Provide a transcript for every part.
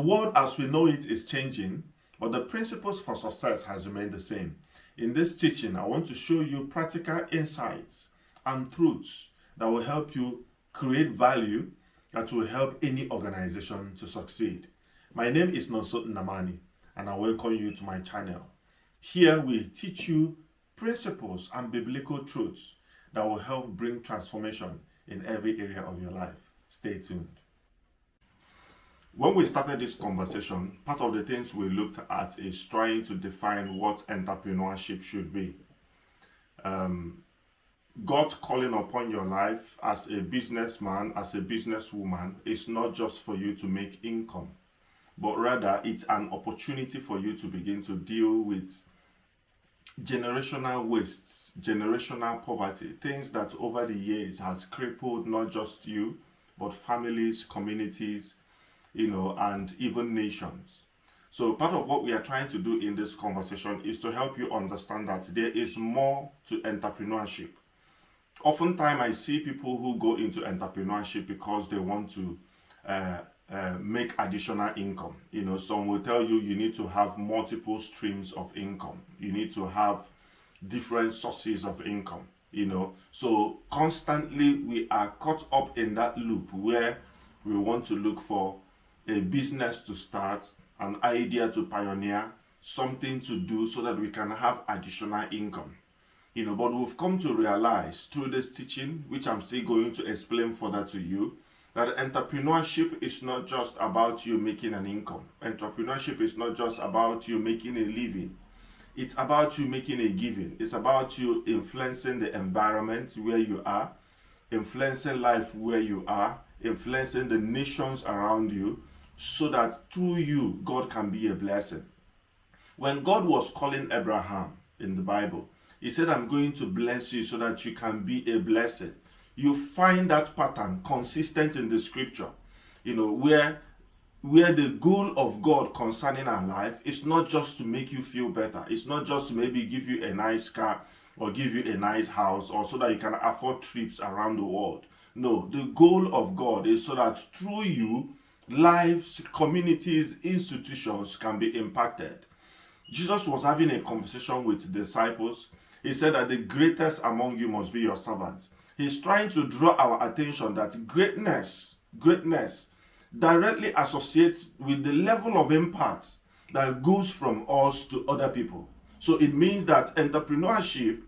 world as we know it is changing, but the principles for success has remained the same. In this teaching, I want to show you practical insights and truths that will help you create value that will help any organization to succeed. My name is Nonso Nnamani, and I welcome you to my channel. Here we teach you principles and biblical truths that will help bring transformation in every area of your life. Stay tuned. When we started this conversation, part of the things we looked at is trying to define what entrepreneurship should be. God's calling upon your life as a businessman, as a businesswoman, is not just for you to make income, but rather it's an opportunity for you to begin to deal with generational wastes, generational poverty, things that over the years has crippled not just you, but families, communities, and even nations. So part of what we are trying to do in this conversation is to help you understand that there is more to entrepreneurship. Oftentimes I see people who go into entrepreneurship because they want to make additional income. Some will tell you need to have multiple streams of income. You need to have different sources of income. So constantly we are caught up in that loop where we want to look for a business to start, an idea to pioneer, something to do so that we can have additional income. But we've come to realize through this teaching, which I'm still going to explain further to you, that entrepreneurship is not just about you making an income. Entrepreneurship is not just about you making a living. It's about you making a giving. It's about you influencing the environment where you are, influencing life where you are, influencing the nations around you, so that through you, God can be a blessing. When God was calling Abraham in the Bible, he said, I'm going to bless you so that you can be a blessing. You find that pattern consistent in the scripture, where the goal of God concerning our life is not just to make you feel better. It's not just to maybe give you a nice car or give you a nice house or so that you can afford trips around the world. No, the goal of God is so that through you, lives, communities, institutions can be impacted. Jesus was having a conversation with the disciples. He said that the greatest among you must be your servants. He's trying to draw our attention that greatness directly associates with the level of impact that goes from us to other people. So it means that entrepreneurship,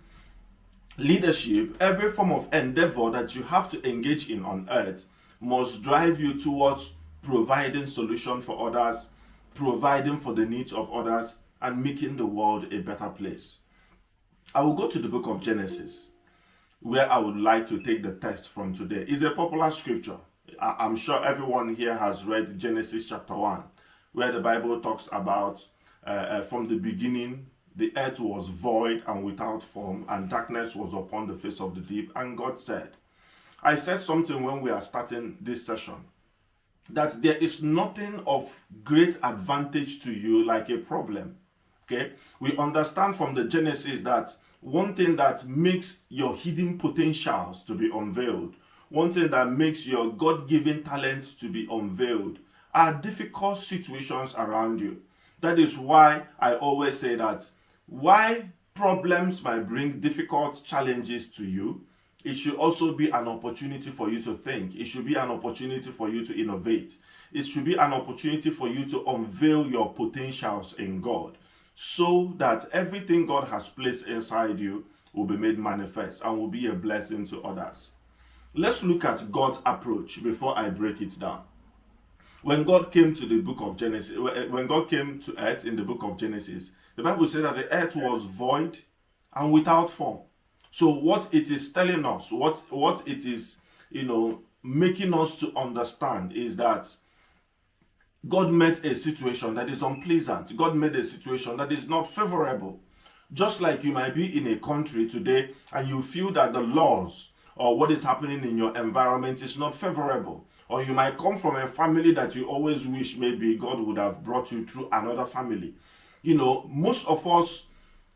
leadership, every form of endeavor that you have to engage in on earth must drive you towards providing solution for others, providing for the needs of others, and making the world a better place. I will go to the book of Genesis, where I would like to take the text from today. It's a popular scripture. I'm sure everyone here has read Genesis chapter 1, where the Bible talks about from the beginning, the earth was void and without form, and darkness was upon the face of the deep. And God said, I said something when we are starting this session, that there is nothing of great advantage to you like a problem. Okay? We understand from the Genesis that one thing that makes your hidden potentials to be unveiled, one thing that makes your God-given talents to be unveiled, are difficult situations around you. That is why I always say that why problems might bring difficult challenges to you, it should also be an opportunity for you to think. It should be an opportunity for you to innovate. It should be an opportunity for you to unveil your potentials in God, so that everything God has placed inside you will be made manifest and will be a blessing to others. Let's look at God's approach before I break it down. When God came to the book of Genesis, when God came to earth in the book of Genesis, the Bible said that the earth was void and without form. So what it is telling us, what it is, making us to understand is that God made a situation that is unpleasant. God made a situation that is not favorable. Just like you might be in a country today and you feel that the laws or what is happening in your environment is not favorable. Or you might come from a family that you always wish maybe God would have brought you through another family. Most of us,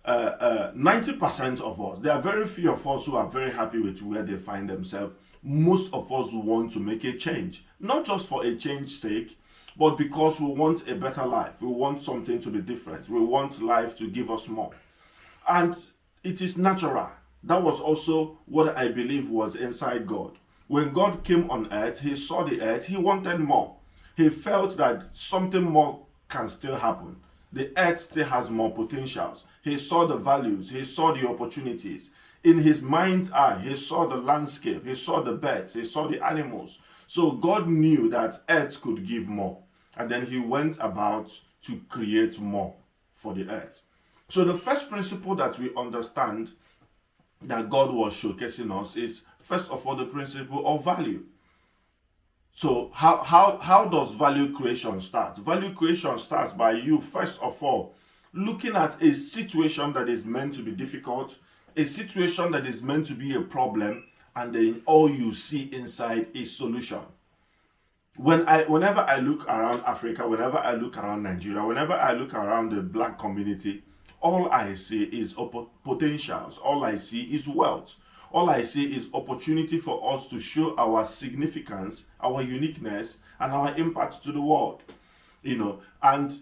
90% of us, there are very few of us who are very happy with where they find themselves. Most of us want to make a change, not just for a change's sake, but because we want a better life. We want something to be different. We want life to give us more. And it is natural. That was also what I believe was inside God. When God came on earth, he saw the earth, he wanted more. He felt that something more can still happen. The earth still has more potentials. He saw the values, he saw the opportunities. In his mind's eye, he saw the landscape, he saw the birds, he saw the animals. So God knew that earth could give more. And then he went about to create more for the earth. So the first principle that we understand that God was showcasing us is, first of all, the principle of value. So how does value creation start? Value creation starts by you, first of all, looking at a situation that is meant to be difficult, a situation that is meant to be a problem, and then all you see inside is solution. Whenever I look around Africa, whenever I look around Nigeria, whenever I look around the black community, all I see is potentials. All I see is wealth. All I see is opportunity for us to show our significance, our uniqueness, and our impact to the world. And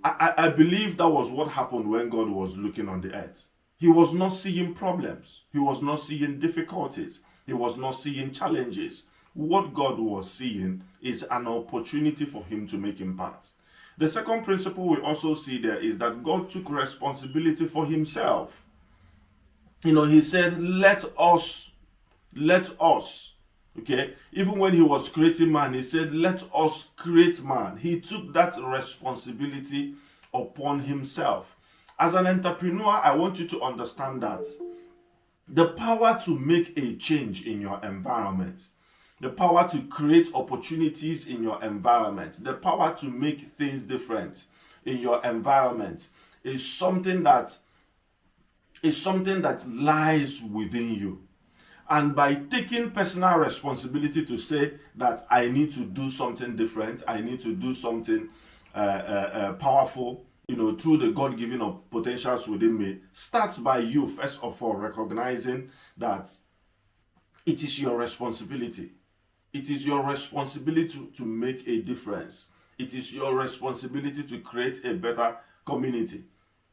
I believe that was what happened when God was looking on the earth. He was not seeing problems. He was not seeing difficulties. He was not seeing challenges. What God was seeing is an opportunity for him to make impact. The second principle we also see there is that God took responsibility for himself. He said, let us, okay? Even when he was creating man, he said, let us create man. He took that responsibility upon himself. As an entrepreneur, I want you to understand that the power to make a change in your environment, the power to create opportunities in your environment, the power to make things different in your environment is something that lies within you. And by taking personal responsibility to say that I need to do something different, I need to do something powerful, through the God-given potentials within me, starts by you, first of all, recognizing that it is your responsibility. It is your responsibility to make a difference. It is your responsibility to create a better community.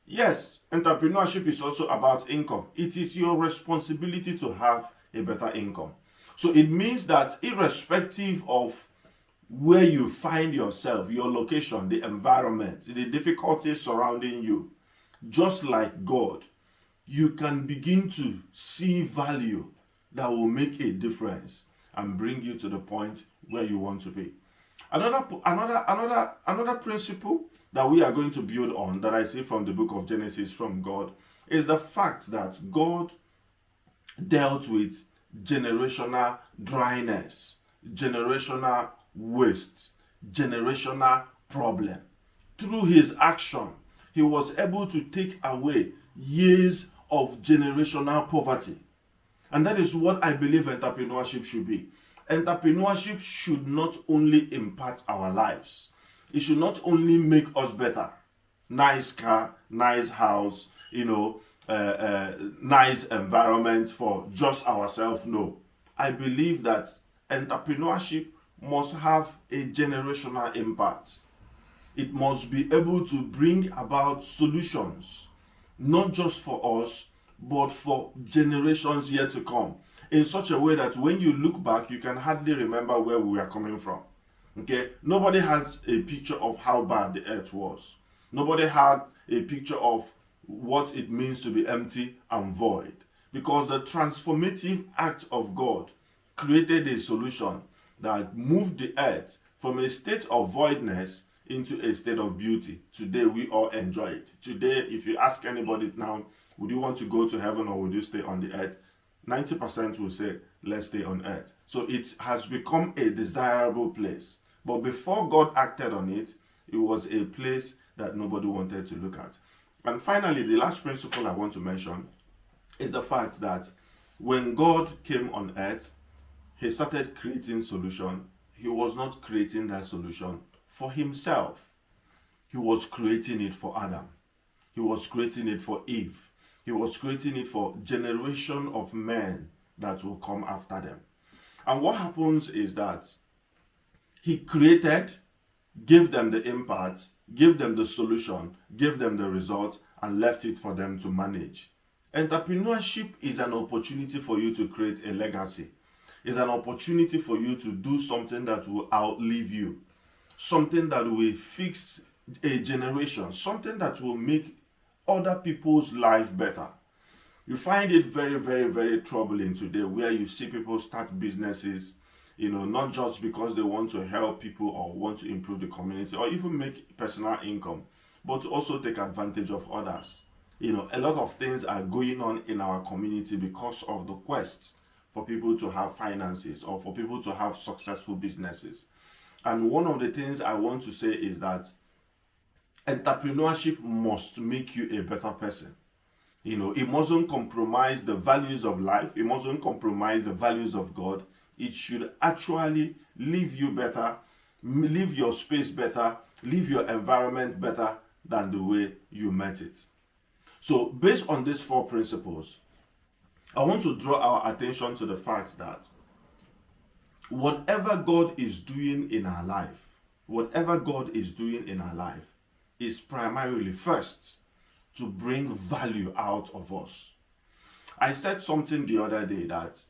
Yes, entrepreneurship is also about income. It is your responsibility to have a better income. So it means that irrespective of where you find yourself, your location, the environment, the difficulties surrounding you, just like God, you can begin to see value that will make a difference and bring you to the point where you want to be. Another principle that we are going to build on, that I see from the book of Genesis from God, is the fact that God dealt with generational dryness, generational waste, generational problem. Through his action, he was able to take away years of generational poverty. And that is what I believe entrepreneurship should be. Entrepreneurship should not only impact our lives. It should not only make us better. Nice car, nice house, nice environment for just ourselves. No. I believe that entrepreneurship must have a generational impact. It must be able to bring about solutions, not just for us, but for generations yet to come, in such a way that when you look back, you can hardly remember where we are coming from. Okay? Nobody has a picture of how bad the earth was. Nobody had a picture of what it means to be empty and void. Because the transformative act of God created a solution that moved the earth from a state of voidness into a state of beauty. Today, we all enjoy it. Today, if you ask anybody now, would you want to go to heaven or would you stay on the earth? 90% will say, let's stay on earth. So it has become a desirable place. But before God acted on it, it was a place that nobody wanted to look at. And finally, the last principle I want to mention is the fact that when God came on earth, he started creating solution. He was not creating that solution for himself. He was creating it for Adam. He was creating it for Eve. He was creating it for generation of men that will come after them. And what happens is that he created, give them the impact, give them the solution, give them the result, and left it for them to manage. Entrepreneurship is an opportunity for you to create a legacy. It's an opportunity for you to do something that will outlive you, something that will fix a generation, something that will make other people's life better. You find it very, very, very troubling today where you see people start businesses, not just because they want to help people or want to improve the community or even make personal income, but to also take advantage of others. A lot of things are going on in our community because of the quest for people to have finances or for people to have successful businesses. And one of the things I want to say is that entrepreneurship must make you a better person. It mustn't compromise the values of life. It mustn't compromise the values of God. It should actually leave you better, leave your space better, leave your environment better than the way you met it. So based on these 4 principles, I want to draw our attention to the fact that whatever God is doing in our life, is primarily first to bring value out of us. I said something the other day that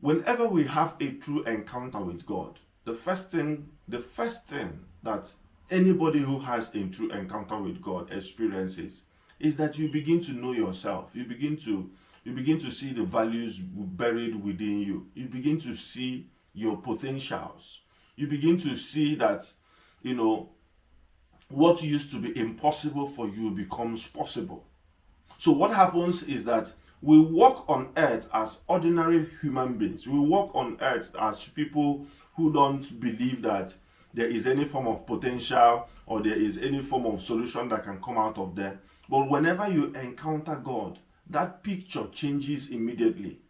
whenever we have a true encounter with God, the first thing that anybody who has a true encounter with God experiences is that you begin to know yourself. You begin to see the values buried within you. You begin to see your potentials. You begin to see that, what used to be impossible for you becomes possible. So what happens is that we walk on earth as ordinary human beings. We walk on earth as people who don't believe that there is any form of potential or there is any form of solution that can come out of there. But whenever you encounter God, that picture changes immediately.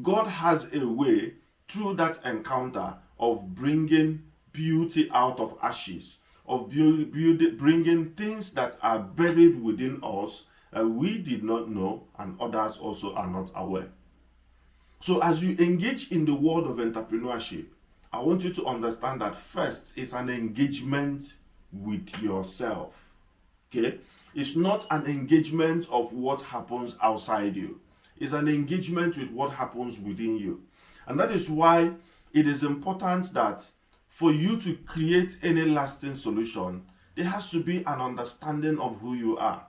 God has a way through that encounter of bringing beauty out of ashes, of bringing things that are buried within us that we did not know and others also are not aware. So as you engage in the world of entrepreneurship, I want you to understand that first is an engagement with yourself. Okay? It's not an engagement of what happens outside you. It's an engagement with what happens within you. And that is why it is important that for you to create any lasting solution, there has to be an understanding of who you are.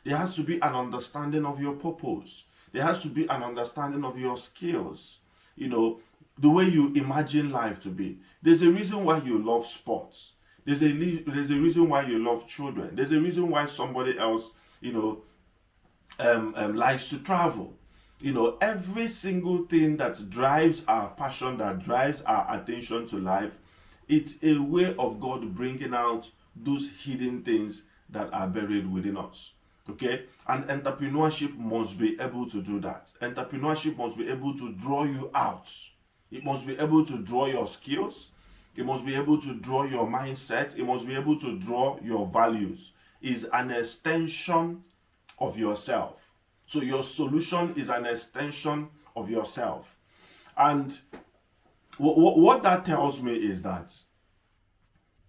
There has to be an understanding of your purpose. There has to be an understanding of your skills. The way you imagine life to be. There's a reason why you love sports. There's a reason why you love children. There's a reason why somebody else, likes to travel. Every single thing that drives our passion, that drives our attention to life, it's a way of God bringing out those hidden things that are buried within us. Okay? And entrepreneurship must be able to do that. Entrepreneurship must be able to draw you out. It must be able to draw your skills. It must be able to draw your mindset. It must be able to draw your values. It's an extension of yourself. So your solution is an extension of yourself. And what that tells me is that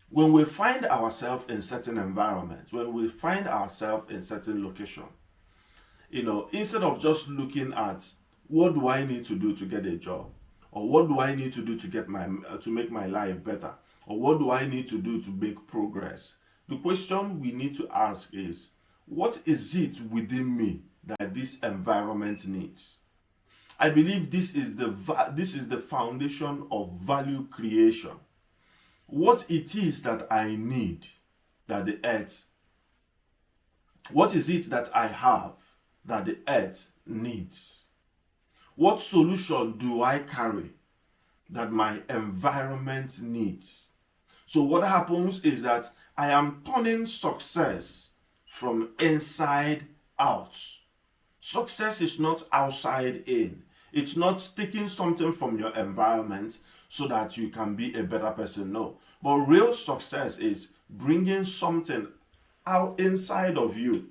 when we find ourselves in certain environments, when we find ourselves in certain location, instead of just looking at what do I need to do to get a job, or what do I need to do to make my life better, or what do I need to do to make progress, the question we need to ask is, what is it within me that this environment needs? I believe this is the foundation of value creation. What it is that I need that the earth, what is it that I have that the earth needs? What solution do I carry that my environment needs? So what happens is that I am turning success from inside out. Success is not outside in. It's not taking something from your environment so that you can be a better person. No. But real success is bringing something out inside of you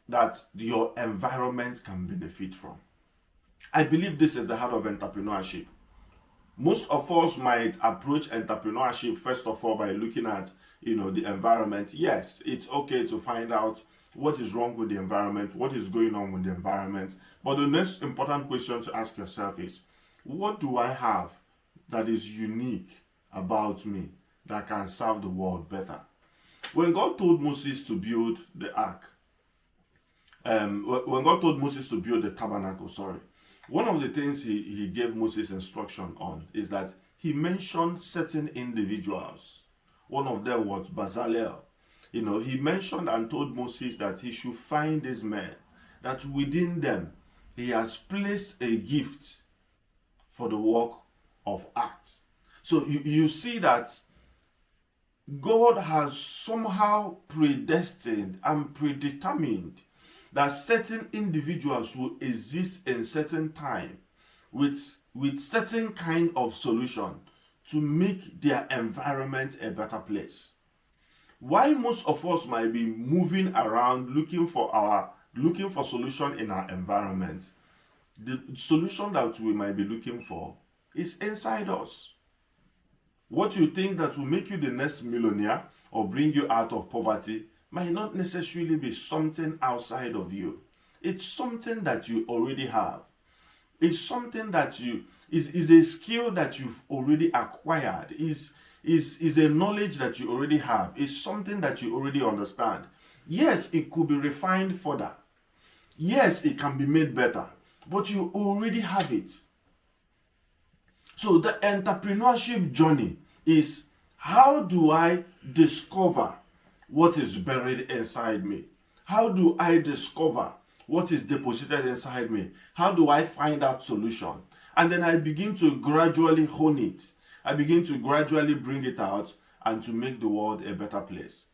that your environment can benefit from. I believe this is the heart of entrepreneurship. Most of us might approach entrepreneurship first of all by looking at, the environment. Yes, it's okay to find out what is wrong with the environment, what is going on with the environment. But the next important question to ask yourself is, what do I have that is unique about me that can serve the world better? When God told Moses to build the ark, when God told Moses to build the tabernacle, one of the things he gave Moses instruction on is that he mentioned certain individuals. One of them was Bezalel. He mentioned and told Moses that he should find these men, that within them he has placed a gift for the work of art. So you see that God has somehow predestined and predetermined that certain individuals will exist in certain time with certain kind of solution to make their environment a better place. Why most of us might be moving around looking for solution in our environment, the solution that we might be looking for is inside us. What you think that will make you the next millionaire or bring you out of poverty might not necessarily be something outside of you. It's something that you already have. It's something that is a skill that you've already acquired. Is a knowledge that you already have. It's something that you already understand. Yes, it could be refined further. Yes, it can be made better. But you already have it. So the entrepreneurship journey is, how do I discover what is buried inside me? How do I discover what is deposited inside me? How do I find that solution? And then I begin to gradually hone it. I begin to gradually bring it out and to make the world a better place.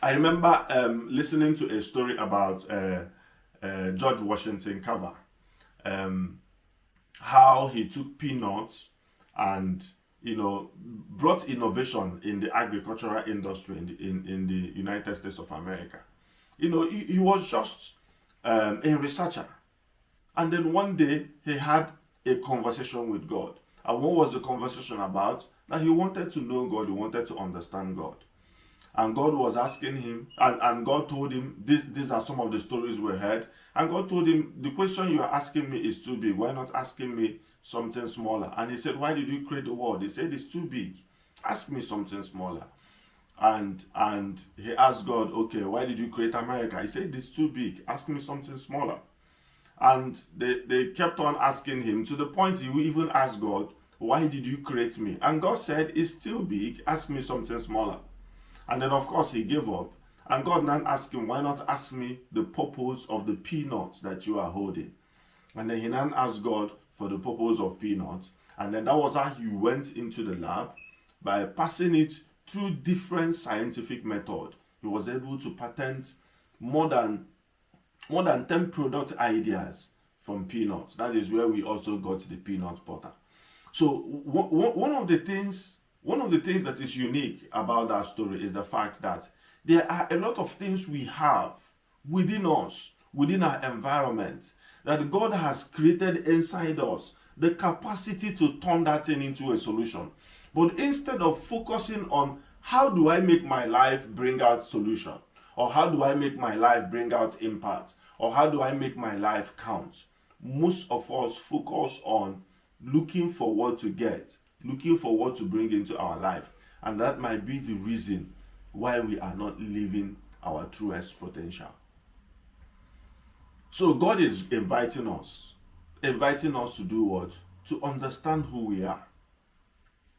I remember listening to a story about George Washington Carver. How he took peanuts and brought innovation in the agricultural industry in the United States of America. He was just a researcher. And then one day he had a conversation with God. And what was the conversation about? That he wanted to know God, he wanted to understand God. And God was asking him, and God told him, these are some of the stories we heard. And God told him, the question you are asking me is too big. Why not asking me something smaller? And he said, why did you create the world? He said, it's too big. Ask me something smaller. And he asked God, okay, why did you create America? He said, it's too big. Ask me something smaller. And they kept on asking him, to the point he even asked God, why did you create me? And God said, it's still big. Ask me something smaller. And then, of course, he gave up. And God now asked him, why not ask me the purpose of the peanuts that you are holding? And then he now asked God for the purpose of peanuts. And then that was how he went into the lab. By passing it through different scientific methods, he was able to patent more than 10 product ideas from peanuts. That is where we also got the peanut butter. So one of the things that is unique about that story is the fact that there are a lot of things we have within us, within our environment, that God has created inside us, the capacity to turn that thing into a solution. But instead of focusing on how do I make my life bring out solution, or how do I make my life bring out impact, or how do I make my life count, most of us focus on looking for what to get, looking for what to bring into our life. And that might be the reason why we are not living our truest potential. So God is inviting us to do what? To understand who we are,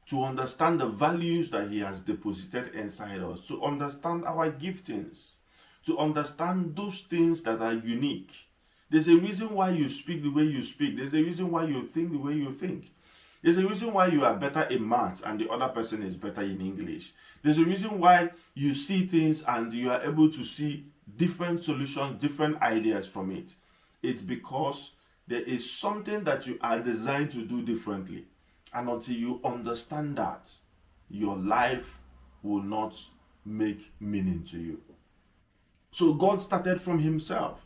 to understand the values that He has deposited inside us, to understand our giftings, to understand those things that are unique. There's a reason why you speak the way you speak. There's a reason why you think the way you think. There's a reason why you are better in maths and the other person is better in English. There's a reason why you see things and you are able to see different solutions, different ideas from it. It's because there is something that you are designed to do differently. And until you understand that, your life will not make meaning to you. So God started from Himself.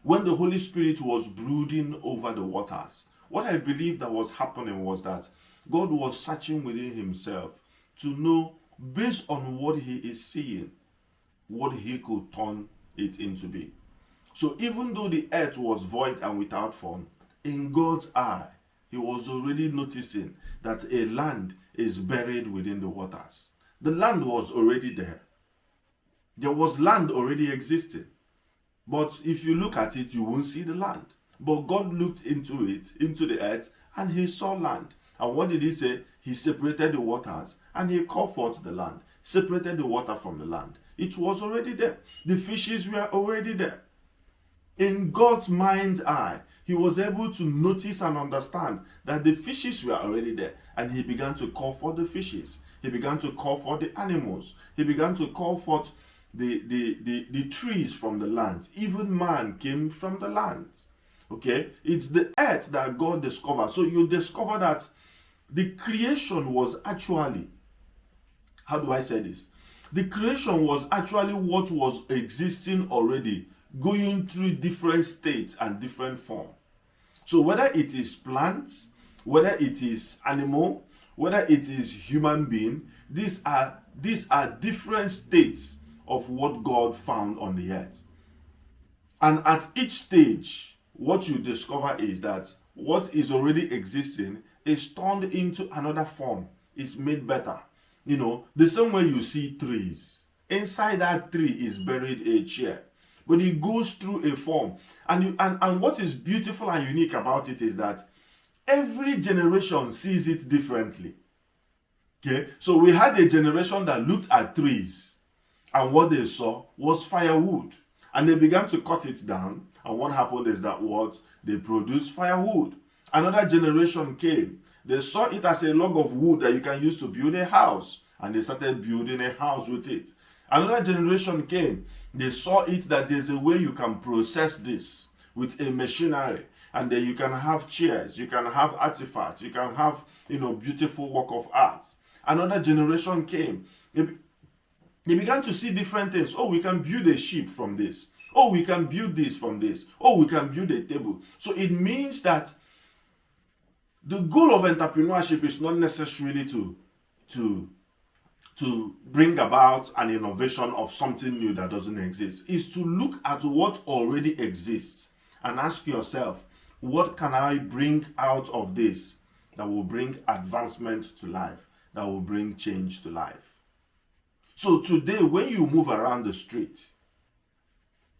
When the Holy Spirit was brooding over the waters, what I believe that was happening was that God was searching within himself to know, based on what he is seeing, what he could turn it into be. So even though the earth was void and without form, in God's eye, he was already noticing that a land is buried within the waters. The land was already there. There was land already existing. But if you look at it, you won't see the land. But God looked into it, into the earth, and he saw land. And what did he say? He separated the waters and he called forth the land. Separated the water from the land. It was already there. The fishes were already there. In God's mind's eye, he was able to notice and understand that the fishes were already there. And he began to call for the fishes. He began to call for the animals. He began to call forth the trees from the land. Even man came from the land. Okay? It's the earth that God discovered. So you discover that the creation was actually, how do I say this? The creation was actually what was existing already, going through different states and different form. So whether it is plants, whether it is animal, whether it is human being, these are different states of what God found on the earth. And at each stage, what you discover is that what is already existing is turned into another form, is made better. You know, the same way you see trees. Inside that tree is buried a chair, but it goes through a form. And what is beautiful and unique about it is that every generation sees it differently. Okay, so we had a generation that looked at trees, and what they saw was firewood, and they began to cut it down. And what happened is that they produced firewood. Another generation came. They saw it as a log of wood that you can use to build a house, and they started building a house with it. Another generation came. They saw it that there's a way you can process this with a machinery, and then you can have chairs, you can have artifacts, you can have, beautiful work of art. Another generation came. They began to see different things. Oh, we can build a ship from this. Oh, we can build this from this. Oh, we can build a table. So it means that the goal of entrepreneurship is not necessarily to bring about an innovation of something new that doesn't exist. It's to look at what already exists and ask yourself, what can I bring out of this that will bring advancement to life, that will bring change to life? So today, when you move around the street,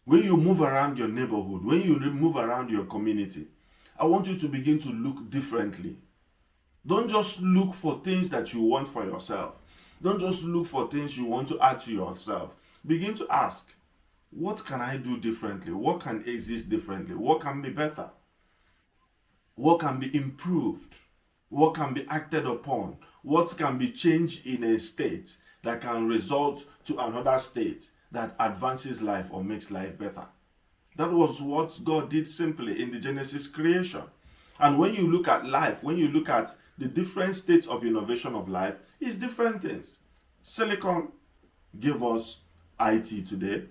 when you move around your neighborhood, when you move around your community, I want you to begin to look differently. Don't just look for things that you want for yourself. Don't just look for things you want to add to yourself. Begin to ask, what can I do differently? What can exist differently? What can be better? What can be improved? What can be acted upon? What can be changed in a state that can result to another state that advances life or makes life better? That was what God did simply in the Genesis creation. And when you look at life, when you look at the different states of innovation of life, it's different things. Silicon gave us IT today,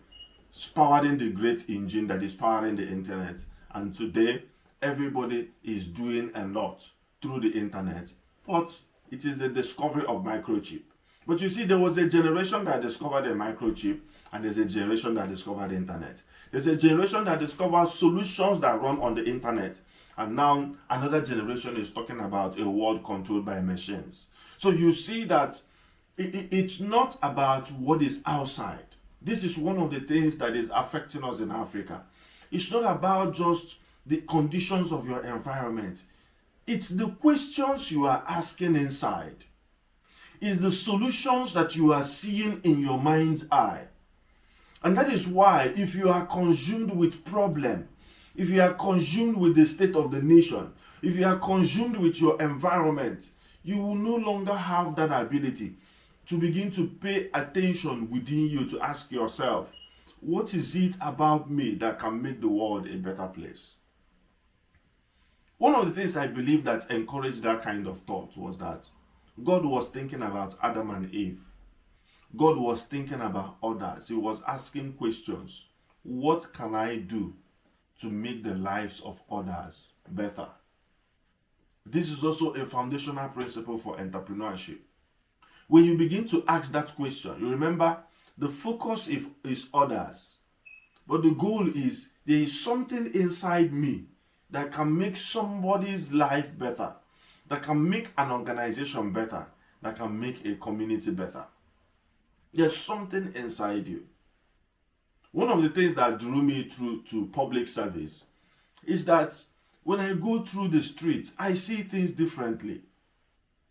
powering the great engine that is powering the internet. And today, everybody is doing a lot through the internet. But it is the discovery of microchip. But you see, there was a generation that discovered a microchip, and there's a generation that discovered the internet. There's a generation that discovers solutions that run on the internet. And now another generation is talking about a world controlled by machines. So you see that it's not about what is outside. This is one of the things that is affecting us in Africa. It's not about just the conditions of your environment. It's the questions you are asking inside. It's the solutions that you are seeing in your mind's eye. And that is why if you are consumed with problem, if you are consumed with the state of the nation, if you are consumed with your environment, you will no longer have that ability to begin to pay attention within you to ask yourself, what is it about me that can make the world a better place? One of the things I believe that encouraged that kind of thought was that God was thinking about Adam and Eve. God was thinking about others. He was asking questions. What can I do to make the lives of others better? This is also a foundational principle for entrepreneurship. When you begin to ask that question, you remember the focus is others. But the goal is there is something inside me that can make somebody's life better, that can make an organization better, that can make a community better. There's something inside you. One of the things that drew me to public service is that when I go through the streets, I see things differently.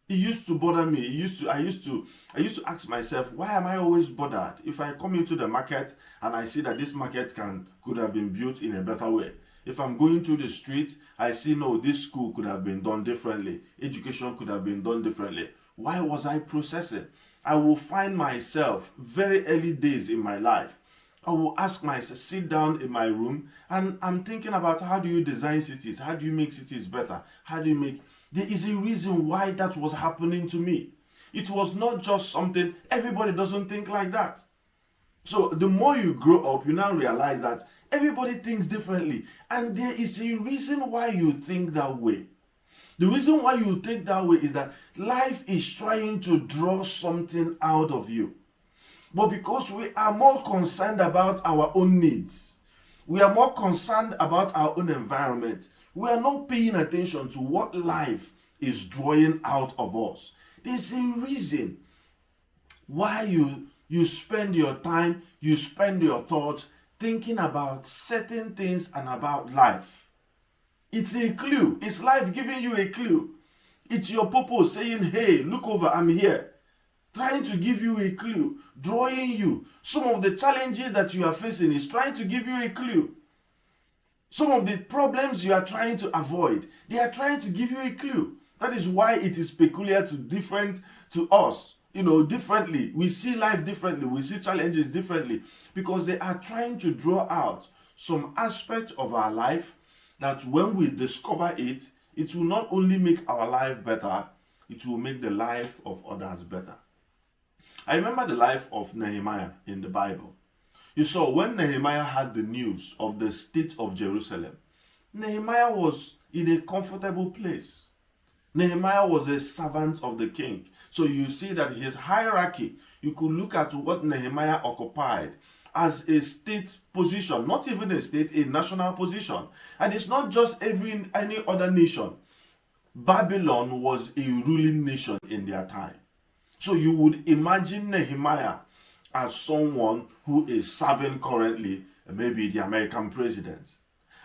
It used to bother me. I used to ask myself, why am I always bothered if I come into the market and I see that this market could have been built in a better way? If I'm going through the street, I see, no, this school could have been done differently. Education could have been done differently. Why was I processing? I will find myself very early days in my life. I will ask myself, sit down in my room, and I'm thinking about, how do you design cities? How do you make cities better? There is a reason why that was happening to me. It was not just something, everybody doesn't think like that. So the more you grow up, you now realize that everybody thinks differently. And there is a reason why you think that way. The reason why you think that way is that life is trying to draw something out of you. But because we are more concerned about our own needs, we are more concerned about our own environment, we are not paying attention to what life is drawing out of us. There's a reason why you spend your time, you spend your thoughts thinking about certain things and about life. It's a clue. It's life giving you a clue. It's your purpose saying, hey, look over, I'm here. Trying to give you a clue, drawing you. Some of the challenges that you are facing is trying to give you a clue. Some of the problems you are trying to avoid, they are trying to give you a clue. That is why it is peculiar to us. Differently. We see life differently. We see challenges differently because they are trying to draw out some aspects of our life that when we discover it, it will not only make our life better, it will make the life of others better. I remember the life of Nehemiah in the Bible. You saw when Nehemiah had the news of the state of Jerusalem, Nehemiah was in a comfortable place. Nehemiah was a servant of the king. So you see that his hierarchy, you could look at what Nehemiah occupied as a state position, not even a state, a national position. And it's not just any other nation. Babylon was a ruling nation in their time. So you would imagine Nehemiah as someone who is serving currently, maybe the American president.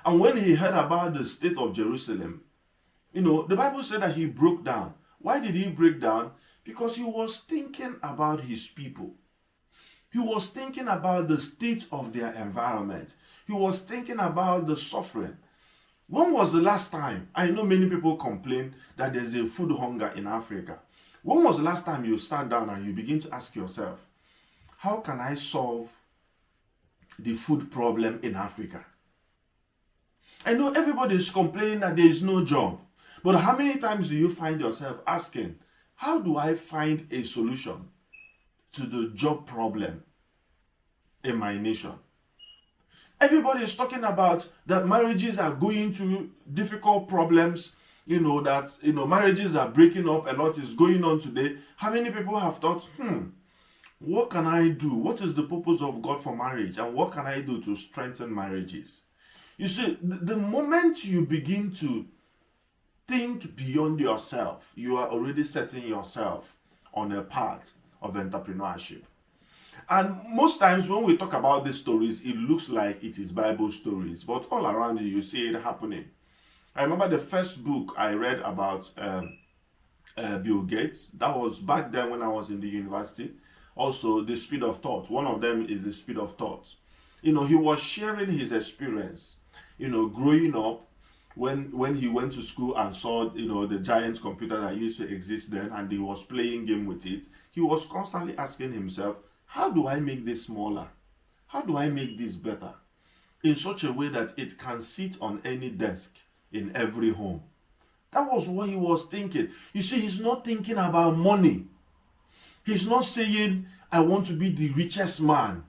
And when he heard about the state of Jerusalem, the Bible said that he broke down. Why did he break down? Because he was thinking about his people. He was thinking about the state of their environment. He was thinking about the suffering. When was the last time? I know many people complain that there's a food hunger in Africa. When was the last time you sat down and you begin to ask yourself, how can I solve the food problem in Africa? I know everybody is complaining that there is no job. But how many times do you find yourself asking, how do I find a solution to the job problem in my nation? Everybody is talking about that marriages are going through difficult problems, marriages are breaking up, a lot is going on today. How many people have thought, what can I do? What is the purpose of God for marriage? And what can I do to strengthen marriages? You see, the moment you begin to think beyond yourself, you are already setting yourself on a path of entrepreneurship. And most times when we talk about these stories, it looks like it is Bible stories, but all around you see it happening. I remember the first book I read about Bill Gates. That was back then when I was in the university. Also, The Speed of Thought. One of them is The Speed of Thought. He was sharing his experience, growing up when he went to school and saw, the giant computer that used to exist then, and he was playing game with it. He was constantly asking himself, how do I make this smaller? How do I make this better? In such a way that it can sit on any desk in every home. That was what he was thinking. You see, he's not thinking about money. He's not saying, I want to be the richest man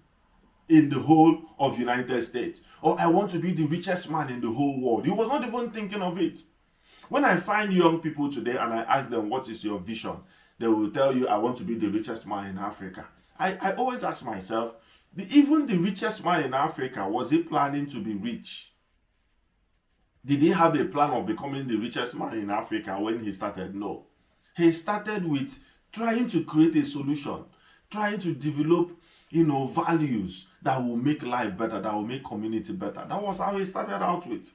in the whole of United States, or I want to be the richest man in the whole world. He was not even thinking of it. When I find young people today and I ask them, what is your vision? They will tell you, I want to be the richest man in Africa. I always ask myself, even the richest man in Africa, was he planning to be rich? Did he have a plan of becoming the richest man in Africa when he started? No. He started with trying to create a solution, trying to develop, values that will make life better, that will make community better. That was how he started out with.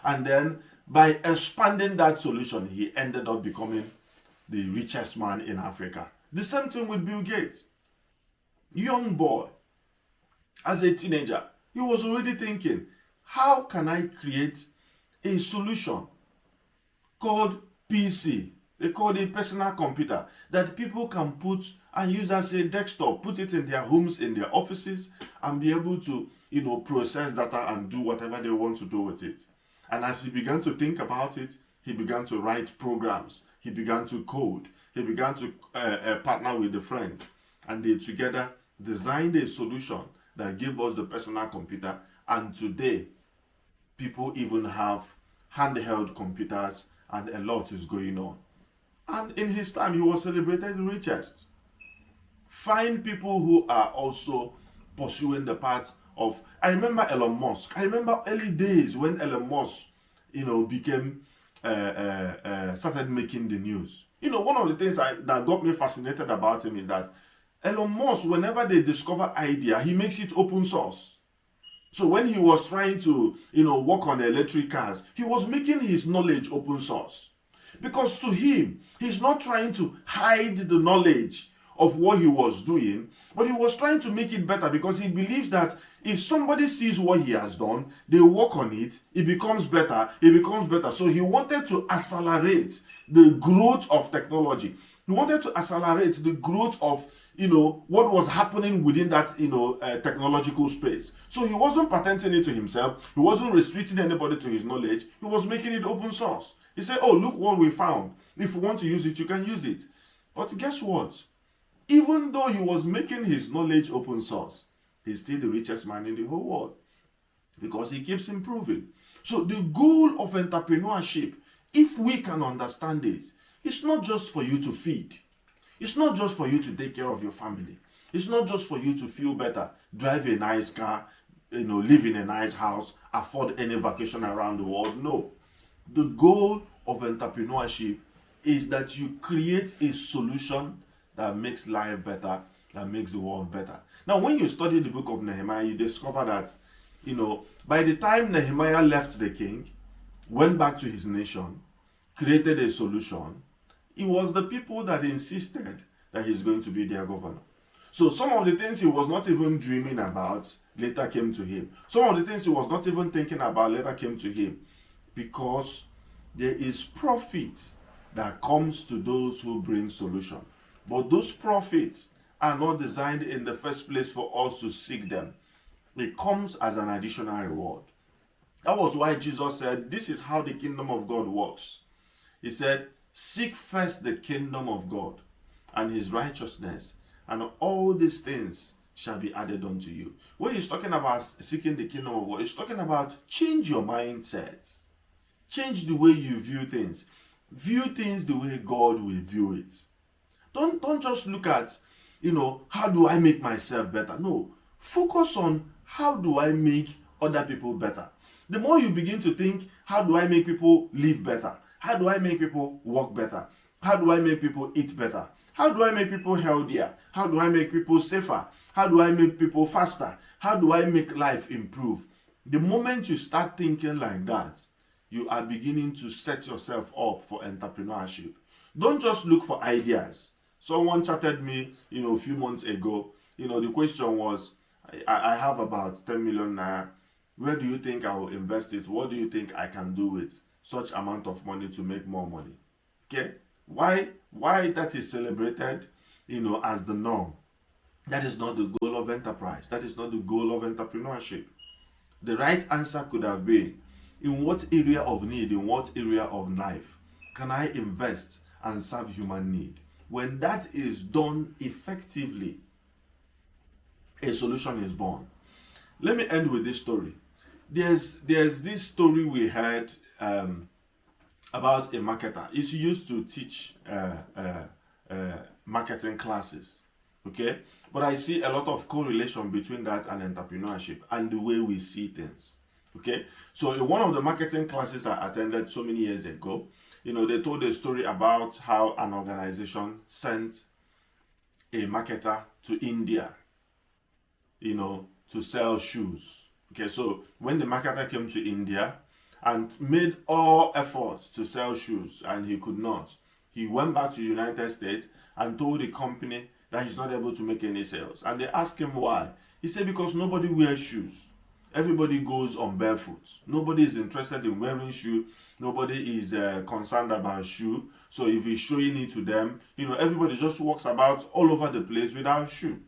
And then by expanding that solution, he ended up becoming the richest man in Africa. The same thing with Bill Gates. Young boy, as a teenager, he was already thinking, how can I create a solution called PC? They call it personal computer that people can put and use as a desktop, put it in their homes, in their offices, and be able to, process data and do whatever they want to do with it. And as he began to think about it, he began to write programs. He began to code. He began to partner with the friends. And they together designed a solution that gave us the personal computer. And today, people even have handheld computers, and a lot is going on. And in his time, he was celebrated the richest. Find people who are also pursuing the path of... I remember Elon Musk. I remember early days when Elon Musk, became... started making the news. One of the things that got me fascinated about him is that Elon Musk, whenever they discover idea, he makes it open source. So when he was trying to, work on electric cars, he was making his knowledge open source. Because to him, he's not trying to hide the knowledge of what he was doing, but he was trying to make it better because he believes that if somebody sees what he has done, they work on it, it becomes better, So he wanted to accelerate the growth of technology. He wanted to accelerate the growth of, what was happening within that, technological space. So he wasn't patenting it to himself. He wasn't restricting anybody to his knowledge. He was making it open source. He said, oh, look what we found. If you want to use it, you can use it. But guess what? Even though he was making his knowledge open source, he's still the richest man in the whole world because he keeps improving. So the goal of entrepreneurship, if we can understand it, it's not just for you to feed. It's not just for you to take care of your family. It's not just for you to feel better, drive a nice car, live in a nice house, afford any vacation around the world. No. The goal of entrepreneurship is that you create a solution that makes life better, that makes the world better. Now, when you study the book of Nehemiah, you discover that, by the time Nehemiah left the king, went back to his nation, created a solution, it was the people that insisted that he's going to be their governor. So some of the things he was not even dreaming about later came to him. Some of the things he was not even thinking about later came to him. Because there is profit that comes to those who bring solution. But those profits are not designed in the first place for us to seek them. It comes as an additional reward. That was why Jesus said, this is how the kingdom of God works. He said, seek first the kingdom of God and his righteousness, and all these things shall be added unto you. When he's talking about seeking the kingdom of God, he's talking about change your mindset. Change the way you view things. View things the way God will view it. Don't just look at, how do I make myself better? No. Focus on how do I make other people better. The more you begin to think, how do I make people live better? How do I make people work better? How do I make people eat better? How do I make people healthier? How do I make people safer? How do I make people faster? How do I make life improve? The moment you start thinking like that, you are beginning to set yourself up for entrepreneurship. Don't just look for ideas. Someone chatted me, a few months ago. The question was, I have about 10 million naira. Where do you think I will invest it? What do you think I can do with such amount of money to make more money? Okay? Why that is celebrated, as the norm? That is not the goal of enterprise. That is not the goal of entrepreneurship. The right answer could have been, in what area of need, in what area of life can I invest and serve human need? When that is done effectively, a solution is born. Let me end with this story. There's this story we heard about a marketer. It's used to teach marketing classes. Okay, but I see a lot of correlation between that and entrepreneurship and the way we see things. Okay, so in one of the marketing classes I attended so many years ago, they told a story about how an organization sent a marketer to India, to sell shoes. Okay, so when the marketer came to India and made all efforts to sell shoes and he could not, he went back to the United States and told the company that he's not able to make any sales. And they asked him why. He said because nobody wears shoes. Everybody goes on barefoot. Nobody is interested in wearing shoe. Nobody is concerned about shoe. So if he's showing it to them, everybody just walks about all over the place without shoe.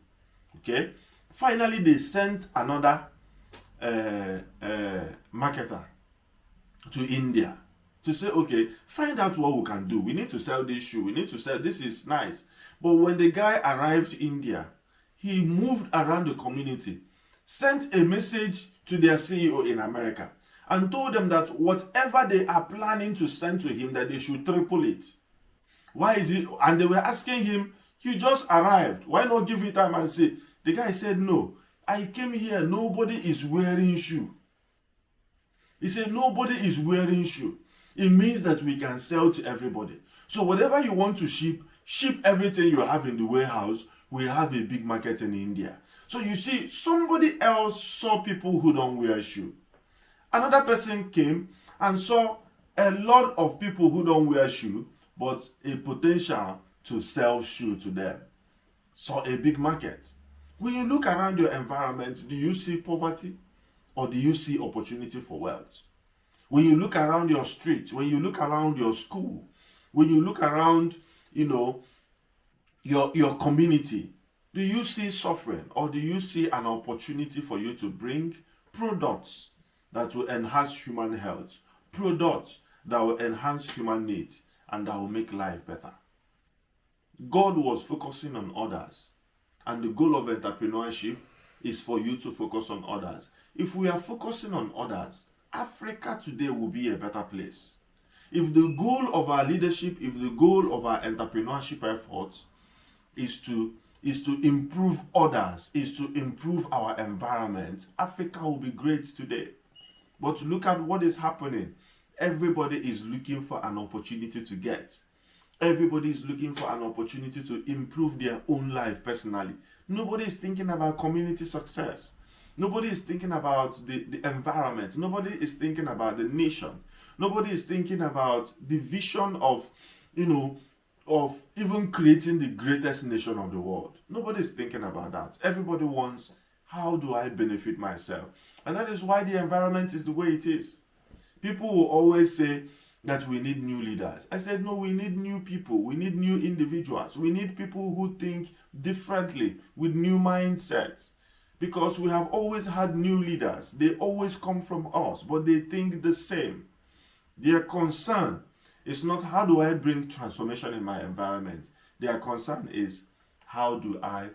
Okay. Finally, they sent another marketer to India to say, okay, find out what we can do. We need to sell this shoe. We need to sell, this is nice. But when the guy arrived in India, he moved around the community, sent a message to their CEO in America, and told them that whatever they are planning to send to him, that they should triple it. Why is it? And they were asking him, you just arrived. Why not give it time and see? The guy said, no, I came here. Nobody is wearing shoe. He said, nobody is wearing shoe. It means that we can sell to everybody. So whatever you want to ship everything you have in the warehouse. We have a big market in India. So you see, somebody else saw people who don't wear shoe. Another person came and saw a lot of people who don't wear shoe, but a potential to sell shoe to them. Saw a big market. When you look around your environment, do you see poverty or do you see opportunity for wealth? When you look around your street, when you look around your school, when you look around, your community, do you see suffering or do you see an opportunity for you to bring products that will enhance human health, products that will enhance human needs and that will make life better? God was focusing on others, and the goal of entrepreneurship is for you to focus on others. If we are focusing on others, Africa today will be a better place. If the goal of our leadership, if the goal of our entrepreneurship efforts is to improve others, is to improve our environment, Africa will be great today. But look at what is happening. Everybody is looking for an opportunity to get. Everybody is looking for an opportunity to improve their own life personally. Nobody is thinking about community success. Nobody is thinking about the environment. Nobody is thinking about the nation. Nobody is thinking about the vision of even creating the greatest nation of the world. Nobody is thinking about that. Everybody wants, how do I benefit myself? And that is why the environment is the way it is. People will always say that we need new leaders. I said, no, we need new people. We need new individuals. We need people who think differently with new mindsets. Because we have always had new leaders. They always come from us, but they think the same. Their concern is not how do I bring transformation in my environment. Their concern is how do I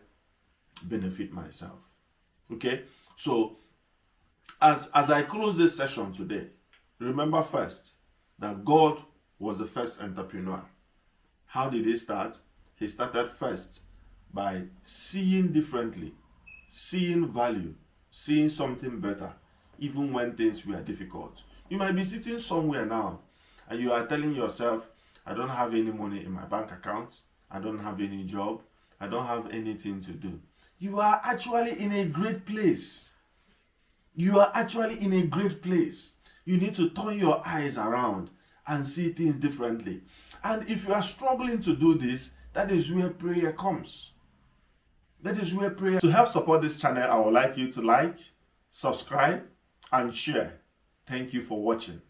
benefit myself. Okay? So, as I close this session today, remember first that God was the first entrepreneur. How did he start? He started first by seeing differently, seeing value, seeing something better, even when things were difficult. You might be sitting somewhere now and you are telling yourself, I don't have any money in my bank account, I don't have any job, I don't have anything to do. You are actually in a great place. You are actually in a great place. You need to turn your eyes around and see things differently. And if you are struggling to do this, that is where prayer comes. That is where prayer. To help support this channel, I would like you to like, subscribe, and share. Thank you for watching.